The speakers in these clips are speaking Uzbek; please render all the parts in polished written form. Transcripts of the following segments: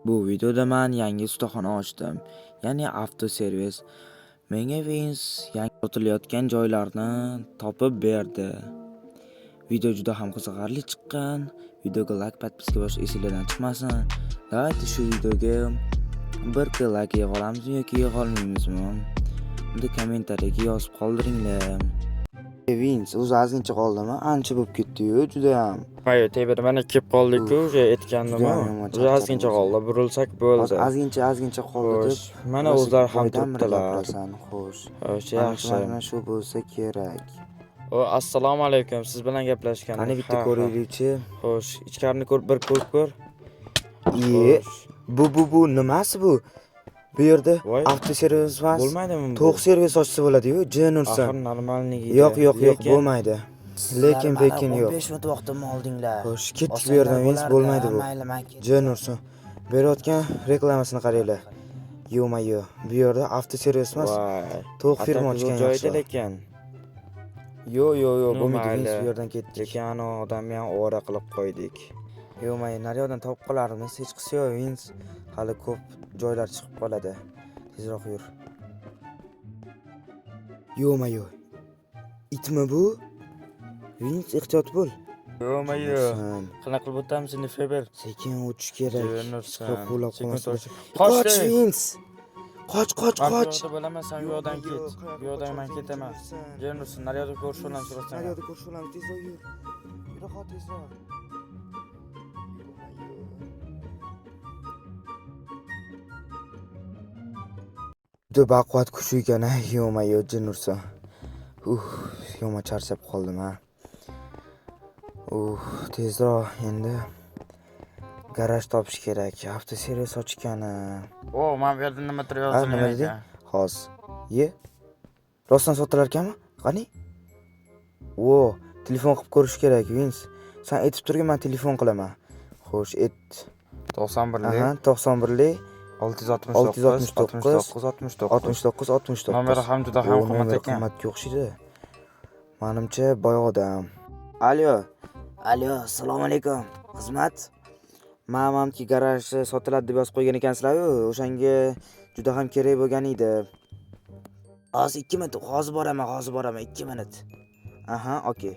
Bu videoda men yangi ustaxona ochdim, ya'ni avtoservis. Menga Vince yangi sotilayotgan joylarni topib berdi. Video juda ham qiziqarli chiqqan. Videoga like, podpiska bosish esingizdan chiqmasin. Davaydi shu videoga bir like yig'ib olamizmi yoki yig'ib olmaymizmi? Unda kommentariyaga yozib qoldiringlar. Vince o'zi ozgincha qoldimi? Ancha bo'lib ketdi-yu, juda ham. Hayır, tebir mana kelib qoldik-ku, o'sha aytgandim-ku. O'sha ozgincha qoldi, burilsak bo'ldi. Ozgincha qoldi deb. Mana o'zlar ham turibdilar. Xo'sh. Xo'sh, yaxshi. Mana shu bo'lsa kerak. Assalomu alaykum. Siz bilan gaplashgandik. Qani bitta ko'raylik-chi. Xo'sh, ichkarini bir ko'rib ko'r. Bu nimasi bu? Bu yerda avtoservis emas. Bo'lmaydimi bu? To'q servis ochsa bo'ladi-yu, jin ursa. Axir normalniki. Yo'q, bo'lmaydi. Lekin yo'q. 15 minut vaqtimni oldinglar. Xo'sh, ketdik bu yerdan, Vince, bo'lmaydi bu. Jin ursa. Berayotgan reklamasini qaranglar. Yo-mayo, bu yerda avtoservis emas. To'q firma ochgan joyda lekin. Yo'q, bo'lmaydi, Vince, bu yerdan ketdik. Lekin ana odamni ham ovora qilib qo'ydik. Yo-mayo, naryoqdan topib qolarmiz, hech qisi yo'q, Vince. Hali ko'p joylar chiqib qoladi. Tezroq yur. Yo-mayo. Itmi bu? Vince, ehtiyot bo'l. Yo-mayo. Qanaqa qilib o'tamiz endi Feber? Sekin o'tish kerak. Qo'llab qolmasin. Qoch, Vince. Qoch. Yo'qda bo'laman, sen bu yoqdan ket. Bu yoqdan men ketaman. Jenursin, naryoqda ko'rishib olamiz. Naryoqda ko'rishib olamiz, tezroq yur. Yur, tezroq. Juda baquvvat kuch ekan, yo-mayo, jin ursa. Yoma charchab qoldim, ha. Tezroq endi garaj topish kerak. Avtoservis ochgani. Men bu yerda nima tur yozilgan? Nima dedi? Hozir. Rostdan sotilar ekanmi? Qani? Telefon qilib ko'rish kerak, Vince. Sen aytib turgin, men telefon qilaman. Xo'sh, 91lik. 91lik 669. Nomeri ham juda ham qimmat ekan. Qimmatga o'xshaydi. Menimcha boy odam. Alo, assalomu alaykum. Xizmat? Menimki garaj sotiladi deb yozib qo'ygan ekansizlar-ku, o'shanga juda ham kerak bo'lgan edi. Hozir 2 minut, hozir boraman, 2 minut. Okey.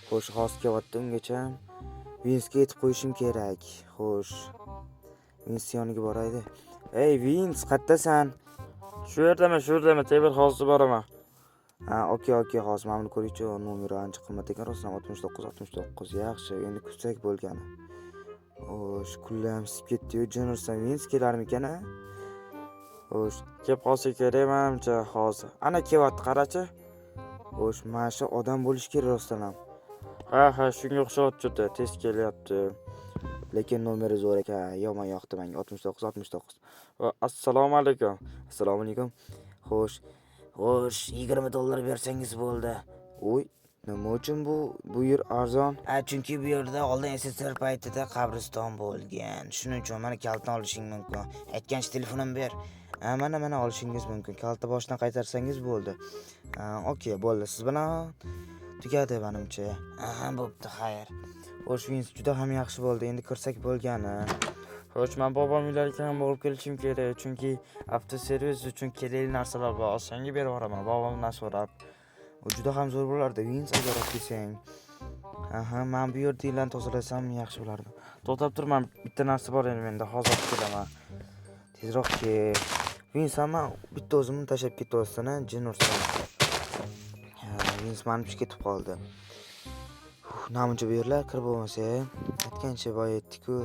Xo'sh, hozir kelyapti ungacha. Vince'ga yetib qo'yishim kerak. Xo'sh. Vince yoniga boraydi. Ey, Vince, qayerdasan? Shu yerdaman, tebir hozir boraman. Okey, hozir men buni ko'raychi, nomeri ancha qimmat ekan, rostdan 69. Yaxshi, endi kutsak bo'lgani. Xo'sh, kullam sib ketdi-yu, Jenursan, Vince kelarmikan-a? Xo'sh, kelib qolsa kerak menimcha hozir. Ana kelyapti, qarachi. Xo'sh, mana shu odam bo'lish kerak rostdan ham. Ha, shunga o'xshatdi, tez kelyapti. Lekin nomeri zo'r ekan, yomon yoqdi menga. 69. Assalomu alaykum. Assalomu alaykum. Xo'sh, $20 bersangiz bo'ldi. Nima uchun bu yer arzon? Chunki bu yerda oldin SSR paytida qabriston bo'lgan. Shuning uchun mana kaltni olishing mumkin. Aytgancha telefonim ber. Mana olishingiz mumkin. Kaltni boshdan qaytarsangiz bo'ldi. Okey, bo'ldi. Siz bilan tugadi menimcha. Bo'pti, xayr. Xo'sh, Vince, juda ham yaxshi bo'ldi. Endi kirsak bo'lgani. Xo'sh, men bobom uylariga ham borib kelishim kerak, chunki avtoservis uchun kerakli narsalar bor. Senga berib yuboraman, bobomdan so'rab. U juda ham zo'r bo'lardi, Vince, agar olib kelsang. Men bu yerdagilarni tozalasam yaxshi bo'lardi. To'xtab tur, men bitta narsa bor endi menda, hozir olib kelaman. Tezroq kel. Vince, men bitta o'zimni tashlab ketyapsan-a, jin ursan. Vince menimcha ketib qoldi. Namuncha bu yerlar kirib bo'lmasa, aytgancha boy aytdik-ku.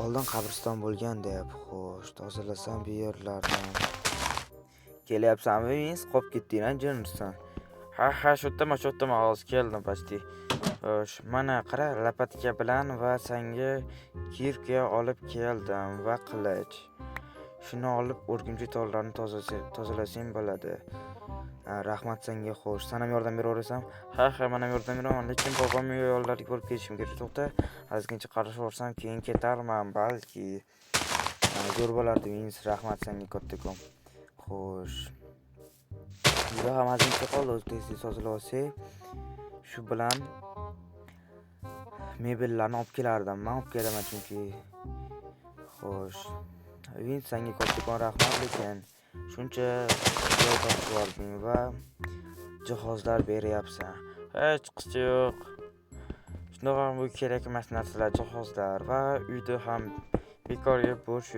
Oldin qabriston bo'lgan deb. Xo'sh, tozalasam bu yerlarni. Kelyapsanmi, Vince? Qolib ketding-a, jinursan. Ha, shu yerdaman, hozir keldim pasti. Xo'sh, mana qara, lapatka bilan va senga kirka olib keldim va qilich. Shuni olib o'rgimchak tollarni tozalasang bo'ladi. Rahmat senga. Xo'sh, sen ham yordam beraverasan? Ha, men ham yordam beraman, lekin bobom yo'llariga borib kelishim kerak. To'xta, ozgincha qarashib o'rsam, keyin ketarman, balki. Zo'r bo'lardi, Vince, rahmat senga kattakon. Xo'sh. Juda ham ozgincha qoldi, tez tozalab olsak. Shu bilan mebellarni olib kelardim. Men olib kelaman chunki Xo'sh. Vince senga kattakon rahmat, lekin shuncha joy topib yubording va jihozlar beryapsan. Hech qisi yo'q. Shunaqa bu kerak emas narsalar, jihozlar va uyda ham bekorga bo'sh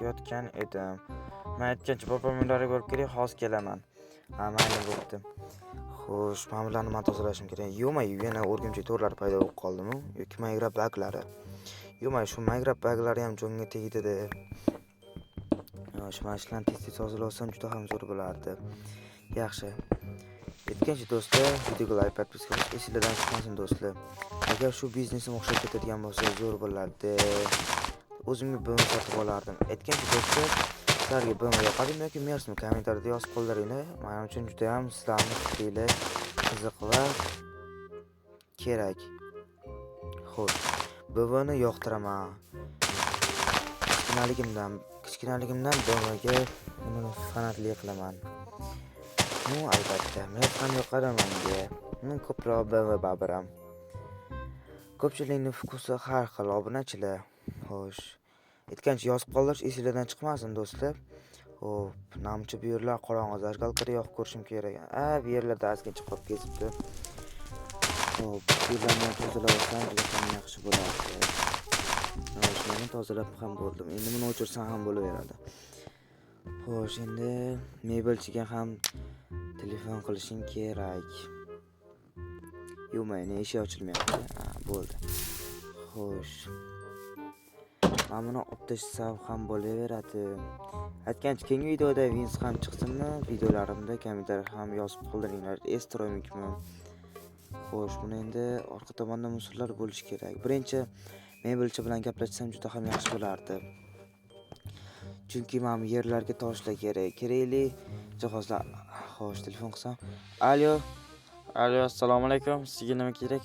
yotgan edim. Men aytgancha bobom uylariga borib kelay, hozir kelaman. Ha, mayli bo'pti. Xo'sh, men bularni tozalashim kerak. Yo'q, yana o'rgimchak to'rlari paydo bo'lib qoldimi? Yoki Minecraft baglari. Yo'q, shu Minecraft baglari ham jonga tegdi-da. Yo'q, mana shularni tez-tez tozalashsam juda ham zo'r bo'lardi. Yaxshi. Aytgancha do'stlar, videoga like, podpiska qilish esingizdan chiqmasin do'stlar. Agar shu biznesim o'xshab ketadigan bo'lsa, zo'r bo'lardi. O'zimga BM sotib olardim. Aytgancha do'stlar, sizlarga BM yoqadimi yoki mersmi? Kommentariyada yozib qoldiringlar. Men uchun juda ham sizlarning fikringiz qiziq va kerak. Xo'sh, BMni yoqtiraman. Kichkinaligimdan BMga fanatlik qilaman. Albatta, men ham yoqadi menga. Men ko'proq BM babiram. Ko'pchilikning fikri har xil, obunachilar. Xo'sh. Aytgancha yozib qoldirish esingizdan chiqmasin do'stlar. Xo'p, namchi bu yerlar qorong'i zajgalkada yoqib ko'rishim kerak. Bu yerlarda azgincha qolib ketibdi. Xo'p, bu yerlarni tozalab juda ham yaxshi bo'lardi. Xo'sh, men tozalab ham bo'ldim. Endi buni o'chirsam ham bo'laveradi. Xo'sh, endi mebelchiga ham telefon qilishim kerak. Yo'q, meni eshik ochilmayapti. Bo'ldi. Xo'sh. Men buni olib tashlsam ham bo'laveradi. Aytgancha keyingi videoda Vince ham chiqsinmi? Videolarimda kommentariyada ham yozib qoldiringlar. Estroymikmi? Xo'sh, buni endi orqa tomonda musullar bo'lishi kerak. Birinchi mebelchi bilan gaplashsam juda ham yaxshi bo'lardi. Chunki men yerlarga toshlar kerakli jihozlar. Xo'sh, telefon qilsam. Alo, assalomu alaykum. Sizga nima kerak?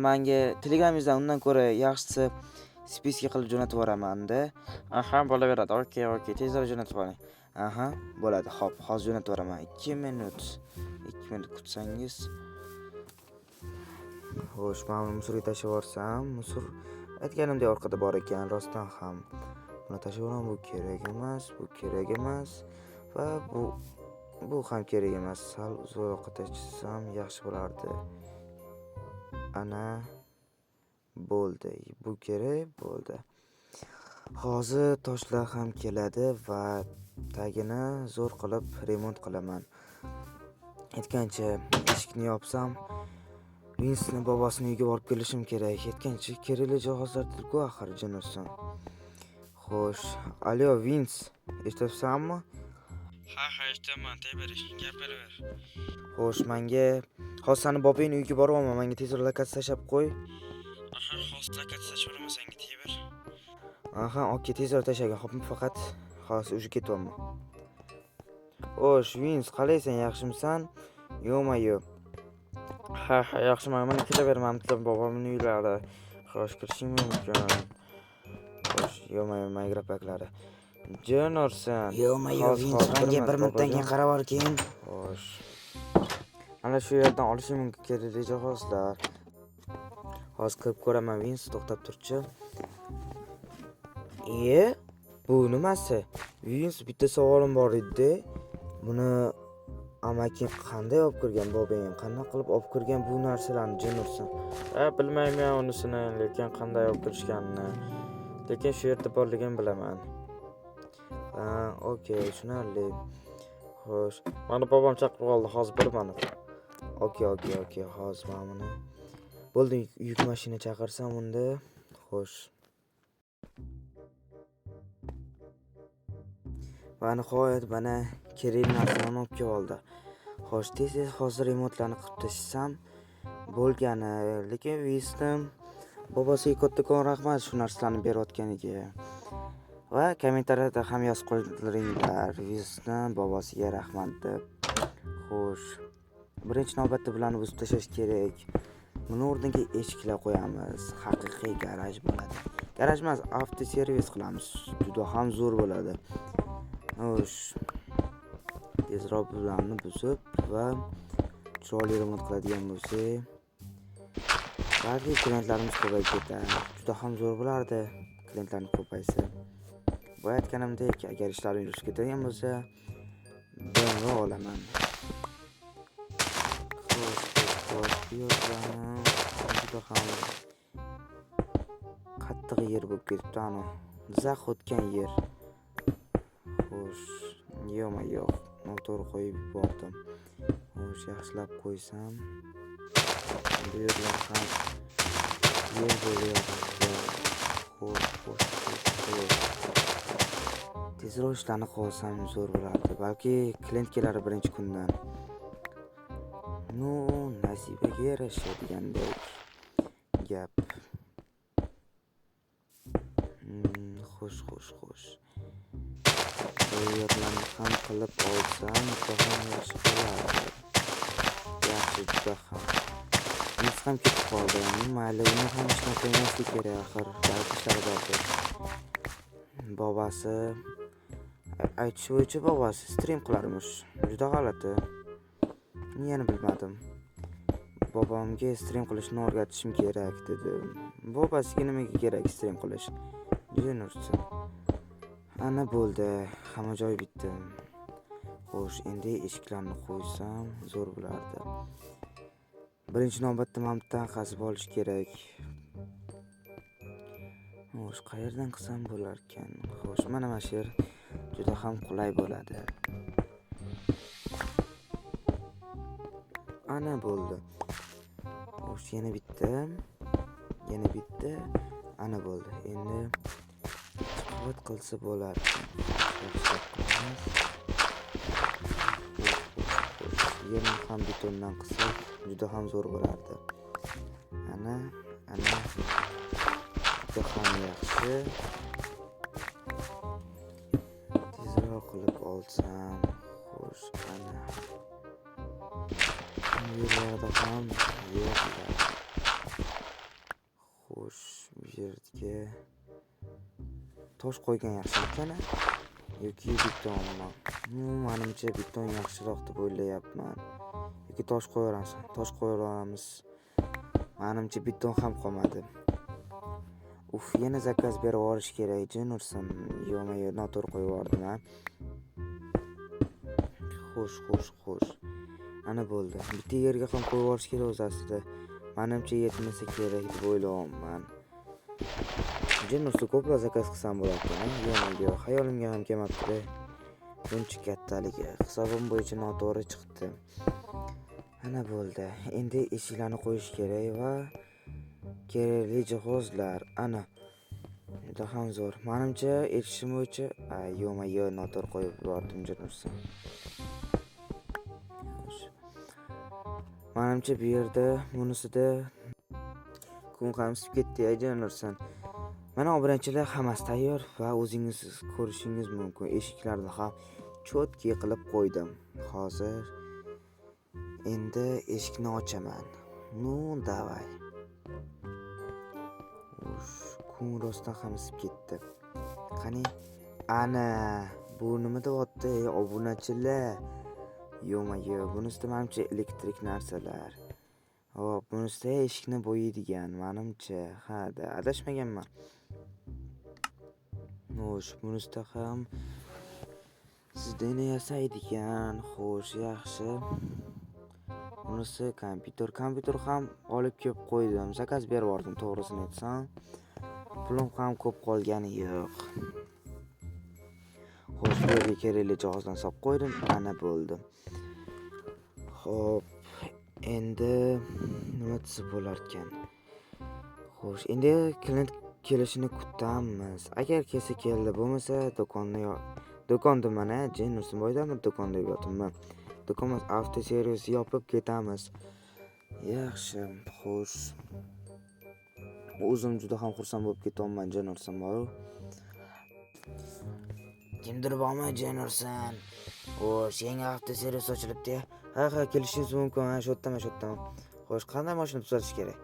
Menga Telegramingizdan undan ko'ra yaxshisi spiska qilib jo'natib yuboraman-da. Bo'laveradi. Okey, tezroq jo'natib yuboring. Bo'ladi. Xo'p, hozir jo'natib yuboraman. 2 minut. 2 minut kutsangiz. Xo'sh, men musurga tashlab yuborsam, musur aytganimdek orqada bor ekan, rostdan ham. Buni tashlab yuboraman, bu kerak emas va bu ham kerak emas. Sal uzoqroqqa tashlasam yaxshi bo'lardi. Ana bo'ldi. Bu kerak bo'ldi. Hozir toshlar ham keladi va tagini zo'r qilib remont qilaman. Aytgancha eshikni yopsam, Vince'ning bobosining uyiga borib kelishim kerak. Aytgancha kerakli jihozlar-ku axir jinursin. Xo'sh, alo Vince, eshityapsanmi? Ha, eshitaman, teberish, gapiraver. Xo'sh, menga hozir seni bobing uyiga boryapman. Menga tezroq lokatsiya tashlab qo'y. Hozir lokatsiya tashlab senga teber. Okey, tezroq tashlagan. Xo'p, faqat hozir o'sha ketyapman. Xo'sh, Vince, qalaysan, yaxshimisan? Yo'q. Ha, yaxshiman. Mana kelaverman, bobomning uylari. Xo'sh, kirishing mumkin. Xo'sh, Minecraft baglari. Jonursan. Yo'q, Vince, menga 1 minutdan keyin qarab keyin. Xo'sh. Mana shu yerdan olishim mumkin kerakli jihozlar. Hozir kirib ko'raman, Vince, to'xtab turchi. Bu nimasi? Vince, bitta savolim bor edi. Buni amaking qanday olib kirgan, bobong qanday qilib olib kirgan bu narsalarni jinursin? Bilmayman unisini, lekin qanday olib kirishganini. Lekin shu yerda borligini bilaman. Okey, tushunarli. Xo'sh, meni bobom chaqirib qoldi, hozir 1 minut. Okey, hozir men buni. Bo'ldi, yuk mashina chaqirsam unda. Xo'sh. Va nihoyat mana kerakli narsani olib keldi. Xo'sh, tez hozir remontlarni qilib tashlasam bo'lgani, lekin Vince'ning bobosiga kattakon rahmat shu narsalarni berayotganiga. Va kommentariyada ham yozib qoldiringlar, Vince'ning bobosiga rahmat deb. Xo'sh. Birinchi navbatda bularni buzib tashlash kerak. Buni o'rniga eshiklar qo'yamiz. Haqiqiy garaj bo'ladi. Garaj emas, avtoservis qilamiz. Juda ham zo'r bo'ladi. Xo'sh. Tezroq bularni buzib va chiroyli remont qiladigan bo'lsak, balki klientlarimiz ko'payib ketadi. Juda ham zo'r bo'lardi. klientlarning ko'paysa. Bu aytganimdek, agar ishlaring yurishib ketadigan bo'lsa, BMW olaman. Xo'sh, yo'qlarim juda ham qattiq yer bo'lib ketibdi ana. Zax o'tgan yer. Xo'sh, yo'q, noto'g'ri qo'yib yubordim. Xo'sh, yaxshilab qo'ysam. Bu yerlar ham yer bo'lyapti. Xo'sh. Tezroq ishlarni qilsam zo'r bo'lardi. Balki klient kelar birinchi kundan. Nasibaga yarasha degandek gap. Xo'sh. Bu yerlarni ham qilib olsam, juda yaxshi bo'lardi. Juda ham. Bunisi ham ketib qoldi. Mayli, uni ham ishga qo'ymaslik kerak axir. Balki ishlari bordir. Bobasi aytish bo'yicha bobasi stream qilarmish. Juda g'alati. Meni bilmadim. Bobomga stream qilishni o'rgatishim kerak dedi. Bobasiga nimaga kerak stream qilish? Jurnalist. Ana bo'ldi, hamma joy bitdi. Xo'sh, endi eshiklarni qo'ysam zo'r bo'lardi. Birinchi navbatda mamtdan qazib olish kerak. Xo'sh, qayerdan qilsam bo'lar ekan? Xo'sh, mana shu yer juda ham qulay bo'ladi. Ana bo'ldi. Xo'sh, yana bitta. Ana bo'ldi. Endi qavat qilsa bo'lar. Yerni ham betondan qilsak juda ham zo'r bo'lardi. Ana juda ham yaxshi. Tezroq qilib olsam. Xo'sh, ana. Yerlarda ham yerlar. Xo'sh, bu yerga tosh qo'ygan yaxshimikan? Yoki betonmi? Menimcha beton yaxshiroq deb o'ylayapman. Yoki tosh qo'yamiz. Menimcha beton ham qolmadi. Yana zakaz berib olish kerak, jinursin. Yo'q, noto'g'ri qo'yib yubordim, ha. Xo'sh. Ana bo'ldi. Bitta yerga ham qo'yib olish kerak o'z aslida. Menimcha yetmasa kerak deb o'ylayapman. Jinursi ko'proq zakaz qilsam bo'larkan. Yo'q, xayolimga ham kelmabdi. Buncha kattaligi hisobim bo'yicha noto'g'ri chiqdi. Ana bo'ldi. Endi eshiklarni qo'yish kerak va kerakli jihozlar. Ana. Juda ham zo'r. Menimcha eshitishim bo'yicha yo'q, noto'g'ri qo'yib yubordim jinursi. Menimcha bu yerda bunisida kun ham isib ketdi, jinursan. Mana obunachilar hammasi tayyor va o'zingiz ko'rishingiz mumkin. Eshiklarni ham cho'tki qilib qo'ydim. Hozir endi eshikni ochaman. Davay. Kun rostdan ham isib ketdi. Qani? Ana, bu nima deyapti, obunachilar? Yo'q, bunisida menimcha elektrik narsalar. Hop, bunisida eshikni bo'yaydigan, menimcha. Adashmaganman. Xo'sh, bunisida ham sizdeni yasaydigan. Xo'sh, yaxshi. Bunisi kompyuter ham olib kelib qo'ydim. Zakaz berib yubordim, to'g'risini aytsam. Pulim ham ko'p qolgani yo'q. Xo'sh, bu yerga kerakli jihozdan solib qo'ydim. Ana bo'ldi. Xo'p, endi nima desa bo'lar ekan? Xo'sh, endi klient kelishini kutamiz. Agar kelsa keldi, bo'lmasa do'konda mana Jinursimboydami do'konda yotibman. Do'konimiz avtoservis yopib ketamiz. Yaxshi, xo'sh. O'zim juda ham xursand bo'lib ketyapman, Jinursimboy. Kimdir bormi, Jinursan? Xo'sh, yangi avtoservis ochilibdi. Ha, kelishingiz mumkin. Shu yerdaman. Xo'sh, qanday mashina tuzatish kerak?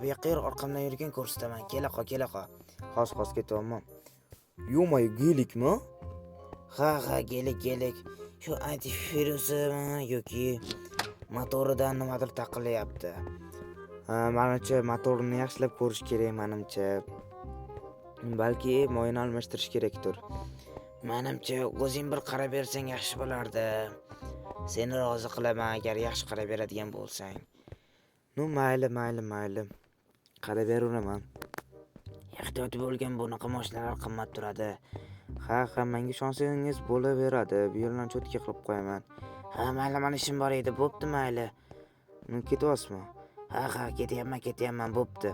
Bu yoqqa orqamdan yurgan ko'rsataman. Kela qol. Xos ketyapman. Yo'q, gelikmi? Ha, gelik. Shu antivirusmi yoki motoridan nimadir taqilyapti. Menimcha motorini yaxshilab ko'rish kerak, menimcha. Balki moyini almashtirish kerakdir. Menimcha, o'zing bir qarab bersang yaxshi bo'lardi. Seni rozi qilaman agar yaxshi qarab beradigan bo'lsang. Nu mayli. Qarab beraveraman. Ehtiyot bo'lgan, bunaqa mashinalar qimmat turadi. Ha, menga ishonsangiz bo'laveradi. Bu yerdan cho'tka qilib qo'yaman. Ha, mayli, mana ishim bor edi. Bo'pti, mayli. Ketyapsizmi? Ha, ketyapman, bo'pti.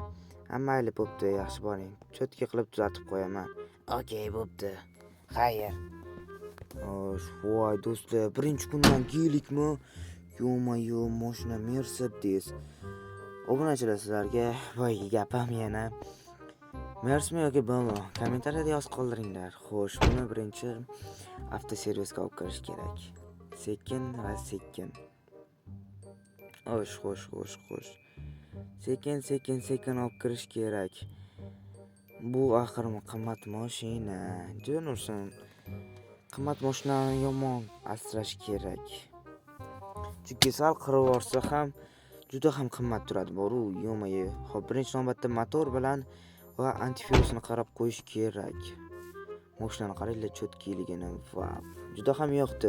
Ha, mayli, bo'pti, yaxshi boring. Cho'tka qilib tuzatib qo'yaman. Okey, bo'pti. Xayr. Voy do'stlar, birinchi kundan kelikmi? Yo-mayo, mashina Mercedes. Obunachilar, sizlarga boyagi gapim yana. Mersmi yoki Bmo? Kommentariyada yozib qoldiringlar. Xo'sh, buni birinchi avtoservisga olib kirish kerak. Sekin. Xo'sh. Sekin olib kirish kerak. Bu axir qimmat mashina. Jonursin. Qimmat mashinani yomon asrash kerak. Chunki sal qirib yorsa ham juda ham qimmat turadi. Boru, yo'maye. Xo'p, birinchi navbatda motor bilan va antivirusni qarab qo'yish kerak. Mashinani qaranglar, cho'tkiligini. Va juda ham yoqdi.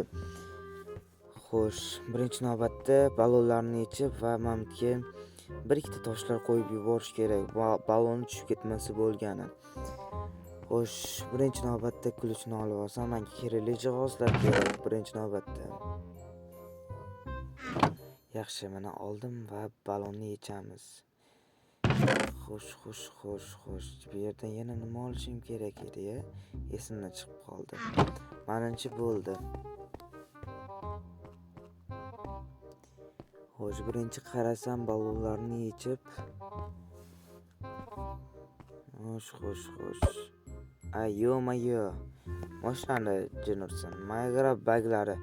Xo'sh, birinchi navbatda ballonlarni yechib va mamtga bir ikkita toshlar qo'yib yuborish kerak. Ballon tushib ketmasa bo'lgani. Xo'sh, birinchi navbatda ключni olib olsam, menga kerakli jihozlar kerak birinchi navbatda. Yaxshi, mana oldim va ballonni yechamiz. Xo'sh. Bu yerdan yana nima olishim kerak edi-ya? Esimdan chiqib qoldi. Manimcha bo'ldi. Xo'sh, birinchi qarasam ballonlarni yechib. Xo'sh. Yo-mayo. Mashinani Jonursin. Maygrab baglari.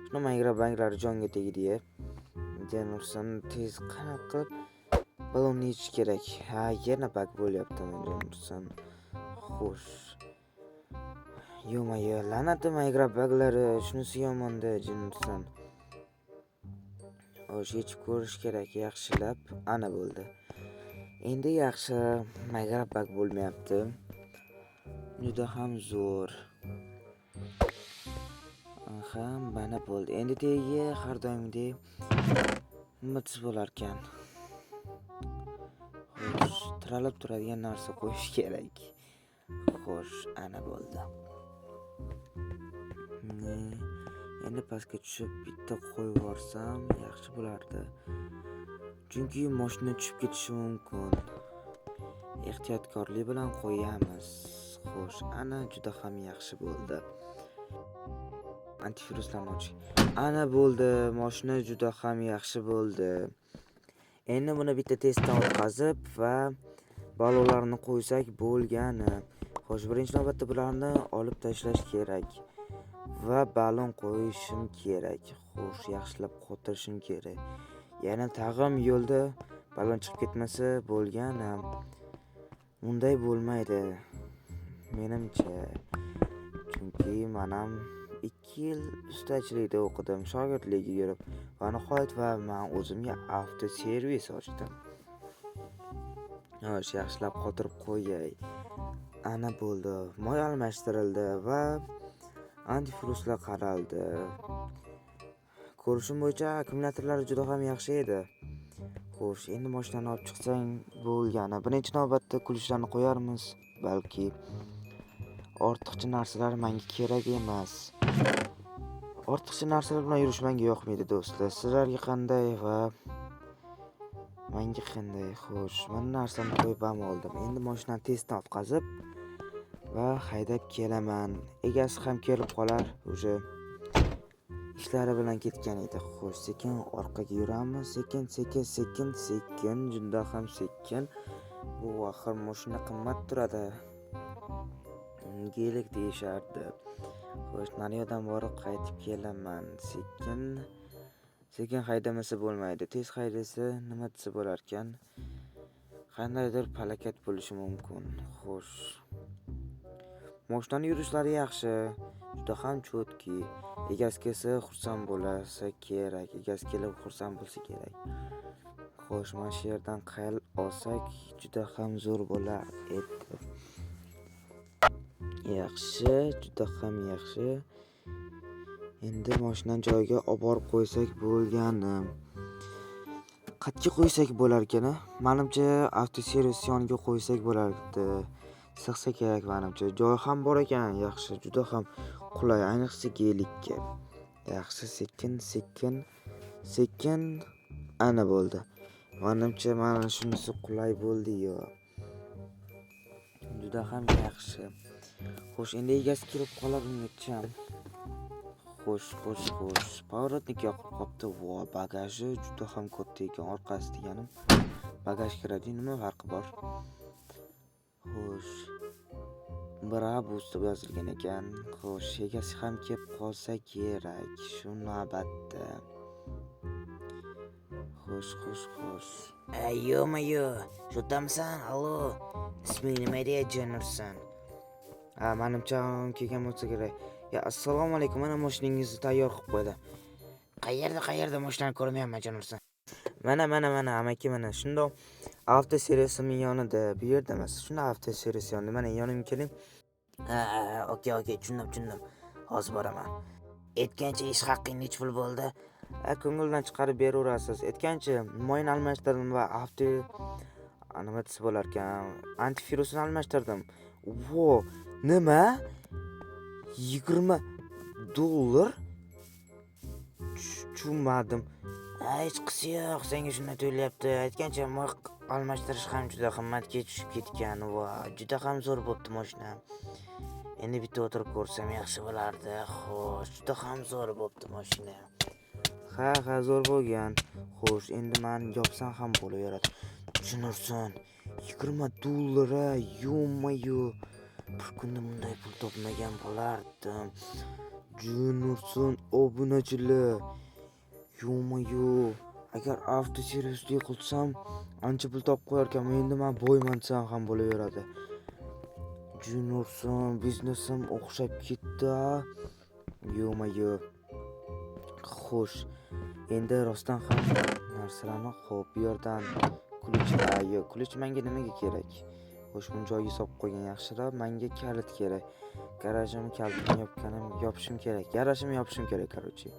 Shuni maygrab baglari jonga tegdi-ya. Jonursin tez qanaqa qilib ballonni yechish kerak. Ha, yana bag bo'lyapti Jonursin. Xo'sh. Yo-mayo, la'nati maygrab baglari, shunisi yomon-da Jonursin. Xo'sh, yechib ko'rish kerak yaxshilab. Ana bo'ldi. Endi yaxshi maygrab bag bo'lmayapti. Juda ham zo'r. Mana bo'ldi. Endi tagiga har doimgidek umidsiz bo'lar ekan. Xo'sh, tiralib turadigan narsa qo'yish kerak. Xo'sh, ana bo'ldi. Endi pastga tushib bitta qo'yib yuborsam yaxshi bo'lardi. Chunki mashina tushib ketishi mumkin. Ehtiyotkorlik bilan qo'yamiz. Xo'sh, ana juda ham yaxshi bo'ldi. Antiviruslarni ochish. Ana bo'ldi, mashina juda ham yaxshi bo'ldi. Endi buni bitta testdan o'tkazib va ballonlarni qo'ysak bo'lgani. Xo'sh, birinchi navbatda bularni olib tashlash kerak va ballon qo'yishim kerak. Xo'sh, yaxshilab qotirishim kerak. Yana tag'im yo'lda ballon chiqib ketmasa bo'lgani. Unday bo'lmaydi. Menimcha. Chunki men ham 2 yil ustachilikda o'qidim, shogirdlikka yurib va nihoyat men o'zimga avtoservis ochdim. Xo'sh, yaxshilab qotirib qo'yay. Ana bo'ldi. Moy almashtirildi va antiviruslar qaraldi. Ko'rishim bo'yicha akkumulyatorlari juda ham yaxshi edi. Xo'sh, endi mashinani olib chiqsang bo'lgani. Birinchi navbatda kulishlarni qo'yarmiz, balki. Ortiqcha narsalar menga kerak emas. Ortiqcha narsalar bilan yurish menga yoqmaydi do'stlar. Sizlarga qanday va menga qanday? Xo'sh, men narsamni qo'yib oldim. Endi mashinani testdan o'tkazib va haydab kelaman. Egasi ham kelib qolar, o'sha ishlari bilan ketgan edi. Xo'sh, sekin orqaga yuramiz. Sekin, juda ham sekin. Bu axir mashina qimmat turadi. Gelik deyishardi. Xo'sh, mana yo'dan borib qaytib kelaman. Sekin haydamasa bo'lmaydi. Tez haydasa nima desa bo'lar ekan? Qandaydir falokat bo'lishi mumkin. Xo'sh. Mashinaning yurishlari yaxshi. Juda ham cho'tki. Egasi kelsa xursand bo'lsa kerak. Egasi kelib xursand bo'lsa kerak. Xo'sh, mana shu yerdan qayl olsak juda ham zo'r bo'lar edi. Yaxshi, juda ham yaxshi. Endi mashinani joyiga olib borib qo'ysak bo'lgani. Qayerga qo'ysak bo'lar ekan? Menimcha avtoservis yoniga qo'ysak bo'lardi. Sig'sa kerak menimcha. Joy ham bor ekan, yaxshi, juda ham qulay, ayniqsa gelikka. Yaxshi, sekin ana bo'ldi. Menimcha mana shunisi qulay bo'ldi-yu. Juda ham yaxshi. Xo'sh, endi egasi kelib qolar ungacha. Xo'sh. Pоворotnik yoqib qopti. Vo, bagaji juda ham katta ekan. Orqasi deganim bagaj kiradi, nima farqi bor? Xo'sh. Brabus deb yozilgan ekan. Xo'sh, egasi ham kelib qolsa kerak shu navbatda. Xo'sh. Yo-mayo, shodamsan? Allo. Isming nima edi, Jonursan? Menimcha kelgan bo'lsa kerak. Ya, assalomu alaykum. Mana mashinangizni tayyor qilib qo'ydi. Qayerda mashinani ko'rmayapman, Jonursan. Mana amaki mana shundoq avtoservisning yonida, bu yerda emas. Shunda avtoservis yonida. Mana yonimga keling. Okey, tushundim. Hozir boraman. Aytgancha ish haqqing nech pul bo'ldi? Ko'ngildan chiqarib beraverasiz. Aytgancha, moyni almashtirdim va nima desa bo'lar ekan, antivirusni almashtirdim. Vo, nima? $20 tushunmadim. Hech qisi yo'q, senga shunday tuyulyapti. Aytgancha moy almashtirish ham juda qimmatga tushib ketgan. Va juda ham zo'r bo'pti mashina. Endi bitta o'tirib ko'rsam yaxshi bo'lardi. Xo'sh, juda ham zo'r bo'pti mashina. Ha, zo'r bo'lgan. Xo'sh, endi men yopsam ham bo'laveradi. Jonursan, $20, yo-mayo. bir kunda bunday pul topmagan bo'lardim. Jonursan, obunachilar. Yo-mayo. Agar avtoservisga qilsam, ancha pul topib qo'yar ekanman. Endi men boyman desam ham bo'laveradi. Jonursan, biznesim o'xshab ketdi. Yo-mayo. Xo'sh, endi rostdan ham narsalarni xo'p, bu yerdan kulich menga nimaga kerak? Xo'sh, buni joyiga solib qo'ygan yaxshiroq, menga kalit kerak. Garajimni kalitini yopishim kerak. Garajimni yopishim kerak, короче.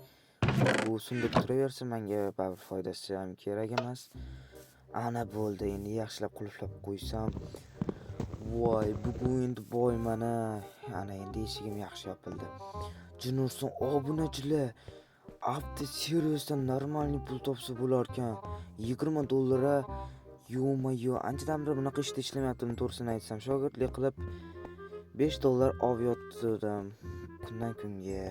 Bu sundib turaversa menga baribir foydasi ham kerak emas. Ana bo'ldi, endi yaxshilab qulflab qo'ysam. Voy, bugun endi boyman. Ana endi eshigim yaxshi yopildi. Jonursan, obunachilar. Avtoservisdan normalniy pul topsa bo'lar ekan. $20. Yo-mayo, anchadan beri bunaqa ishda ishlamayaptim, to'g'risini aytsam. Shogirdlik qilib $5 olib yotdim kundan kunga.